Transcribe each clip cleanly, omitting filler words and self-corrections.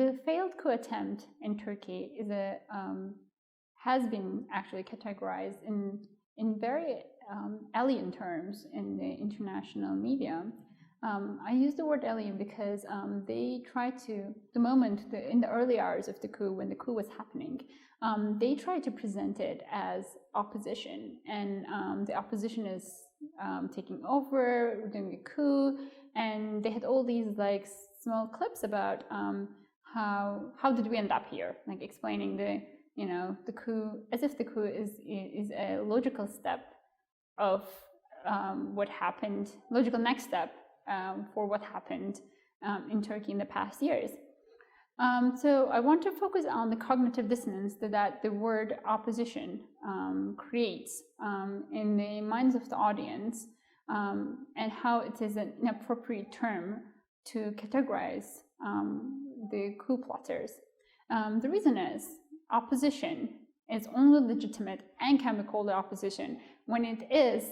The failed coup attempt in Turkey is has been actually categorized in very alien terms in the international media. I use the word alien because they tried to, in the early hours of the coup, when the coup was happening, they tried to present it as opposition, and the opposition is taking over, doing a coup, and they had all these like small clips about how did we end up here, like explaining the coup as if the coup is a logical step of what happened, logical next step for what happened in Turkey in the past years. So I want to focus on the cognitive dissonance that the word opposition creates in the minds of the audience, and how it is an inappropriate term to categorize the coup plotters. The reason is opposition is only legitimate and can be called opposition when it is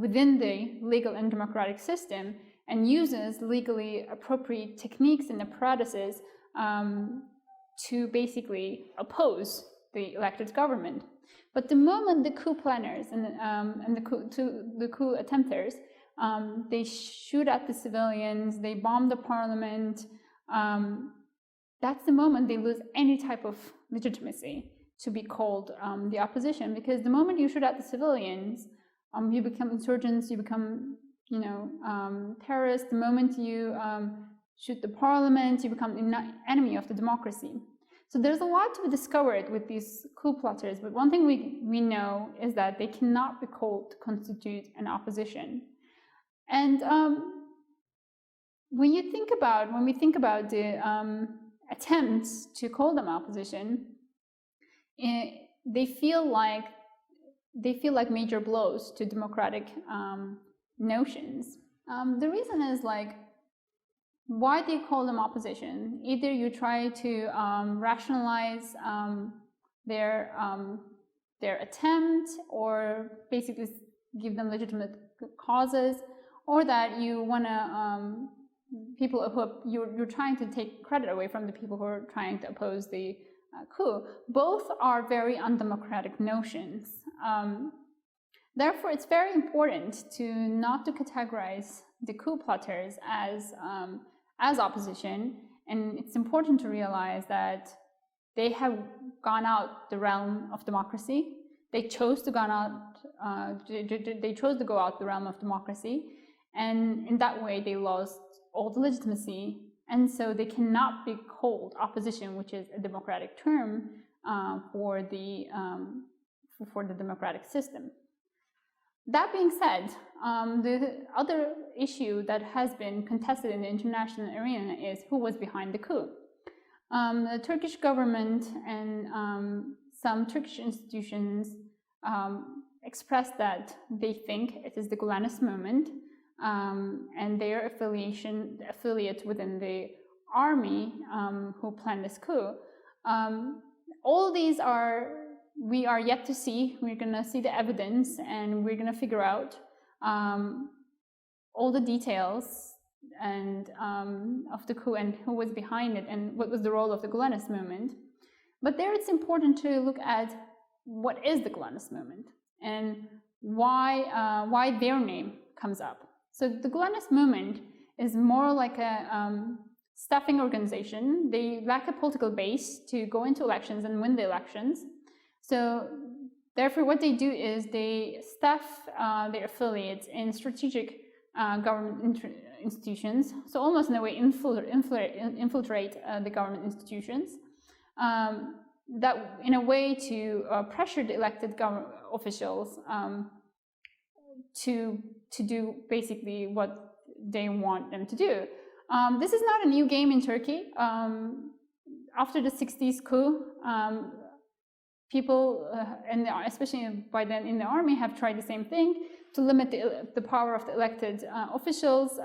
within the legal and democratic system and uses legally appropriate techniques and apparatuses to basically oppose the elected government. But the moment the coup planners and the coup attempters, they shoot at the civilians, they bomb the parliament, that's the moment they lose any type of legitimacy to be called the opposition, because the moment you shoot at the civilians, you become insurgents, you become terrorists. The moment you shoot the parliament, you become an enemy of the democracy. So there's a lot to be discovered with these coup plotters, but one thing we know is that they cannot be called to constitute an opposition. And when we think about the attempts to call them opposition, they feel like major blows to democratic notions. The reason is why do you call them opposition? Either you try to rationalize their attempt, or basically give them legitimate causes, or that you want to you're trying to take credit away from the people who are trying to oppose the coup. Both are very undemocratic notions. Therefore, it's very important not to categorize the coup plotters as opposition, and it's important to realize that they have gone out the realm of democracy. They chose to go out the realm of democracy, and in that way they lost all the legitimacy, and so they cannot be called opposition, which is a democratic term for the democratic system. That being said, the other issue that has been contested in the international arena is who was behind the coup. The Turkish government and some Turkish institutions expressed that they think it is the Gulenist Moment and their affiliate within the army who planned this coup. All these we are yet to see. We're going to see the evidence, and we're going to figure out all the details and of the coup and who was behind it and what was the role of the Glennis Moment. But there it's important to look at what is the Glennis Moment and why their name comes up. So the Glennis Moment is more like a staffing organization. They lack a political base to go into elections and win the elections. So therefore, what they do is they staff their affiliates in strategic government institutions, so almost in a way infiltrate the government institutions, that in a way to pressure the elected government officials to do basically what they want them to do. This is not a new game in Turkey. After the 60s coup, people, and especially by then in the army, have tried the same thing to limit the power of the elected officials.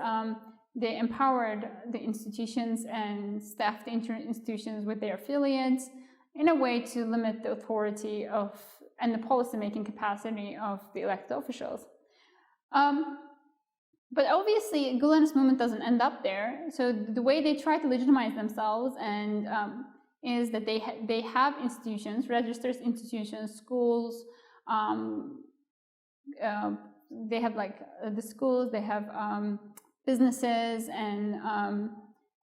They empowered the institutions and staffed the institutions with their affiliates in a way to limit the authority and the policy-making capacity of the elected officials. But obviously, Gulenist movement doesn't end up there. So the way they try to legitimize themselves and is that they have institutions, registered institutions, schools. They have like the schools. They have businesses and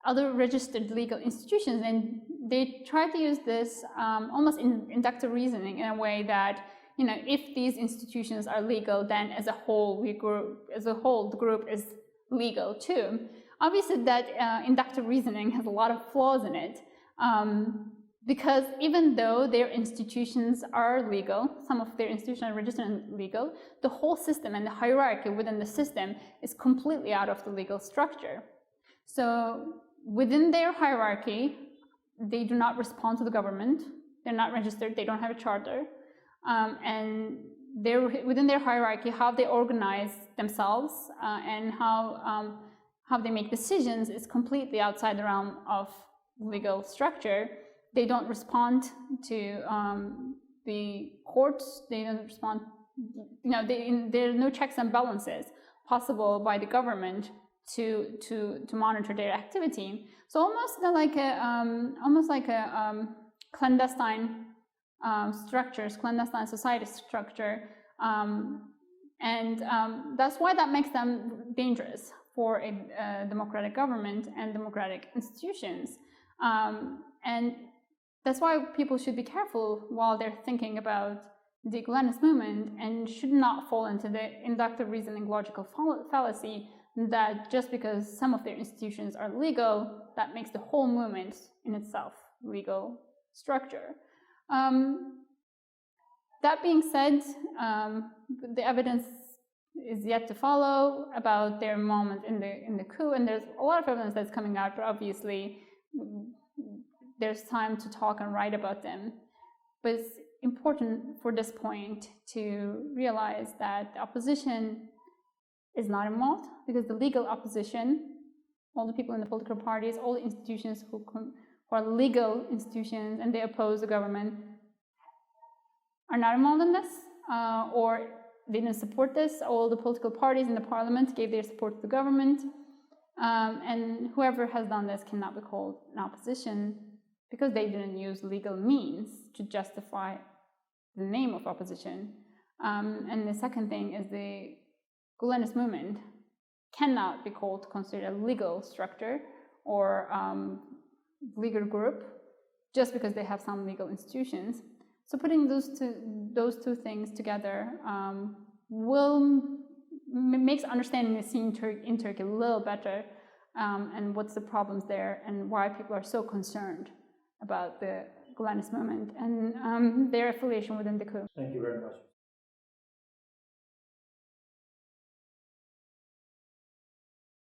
other registered legal institutions, and they try to use this almost inductive reasoning in a way that, you know, if these institutions are legal, then as a whole, the group is legal too. Obviously, that inductive reasoning has a lot of flaws in it, because even though their institutions are legal, some of their institutions are registered and legal, the whole system and the hierarchy within the system is completely out of the legal structure. So within their hierarchy, they do not respond to the government. They're not registered. They don't have a charter. And within their hierarchy, how they organize themselves and how they make decisions is completely outside the realm of legal structure. They don't respond to the courts. They don't respond. You know, there are no checks and balances possible by the government to monitor their activity. So almost like a clandestine structures, clandestine society structure, and that's why that makes them dangerous for a democratic government and democratic institutions. And that's why people should be careful while they're thinking about the Glennis movement and should not fall into the inductive reasoning logical fallacy that just because some of their institutions are legal, that makes the whole movement in itself legal structure. That being said, the evidence is yet to follow about their moment in the coup, and there's a lot of evidence that's coming out, but obviously there's time to talk and write about them. But it's important for this point to realize that the opposition is not involved, because the legal opposition, all the people in the political parties, all the institutions who are legal institutions and they oppose the government, are not involved in this, or they didn't support this. All the political parties in the parliament gave their support to the government, and whoever has done this cannot be called an opposition because they didn't use legal means to justify the name of opposition. And the second thing is the Gulenist movement cannot be considered a legal structure or legal group just because they have some legal institutions. So putting those two things together makes understanding the scene in Turkey a little better, and what's the problems there and why people are so concerned about the Glennis moment and their affiliation within the coup. Thank you very much.